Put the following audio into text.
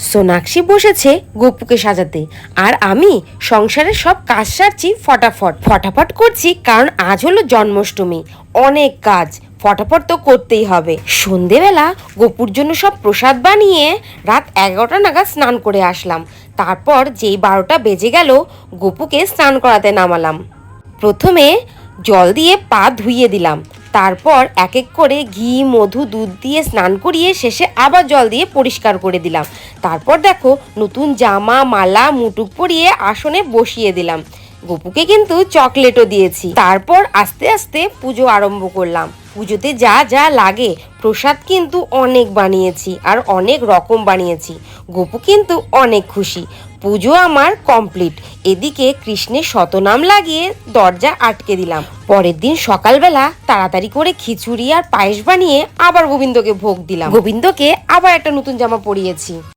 সোনাক্ষী বসেছে গপুকে সাজাতে, আর আমি সংসারের সব কাজ সারছি ফটাফট করছি, কারণ আজ হলো জন্মাষ্টমী। অনেক কাজ ফটাফট তো করতেই হবে। সন্ধেবেলা গপুর জন্য সব প্রসাদ বানিয়ে রাত 11টা নাগাদ স্নান করে আসলাম। তারপর যেই 12টা বেজে গেল, গপুকে স্নান করাতে নামালাম। প্রথমে জল দিয়ে পা ধুইয়ে দিলাম, তারপর এক এক করে ঘি, মধু, দুধ দিয়ে স্নান করিয়ে শেষে আবার জল দিয়ে পরিষ্কার করে দিলাম। তারপর দেখো নতুন জামা, মালা, মুটুক পরিয়ে আসনে বসিয়ে দিলাম। গপুকে কিন্তু চকলেটও দিয়েছি। তারপর আস্তে আস্তে পুজো আরম্ভ করলাম। পুজোতে যা যা লাগে প্রসাদ কিন্তু অনেক বানিয়েছি, আর অনেক রকম বানিয়েছি। গপু কিন্তু অনেক খুশি। পুজো আমার কমপ্লিট। এদিকে কৃষ্ণের শতনাম লাগিয়ে দরজা আটকে দিলাম। পরের দিন সকালবেলা তাড়াতাড়ি করে খিচুড়ি আর পায়েস বানিয়ে আবার গোবিন্দকে ভোগ দিলাম। গোবিন্দকে আবার একটা নতুন জামা পরিয়েছি।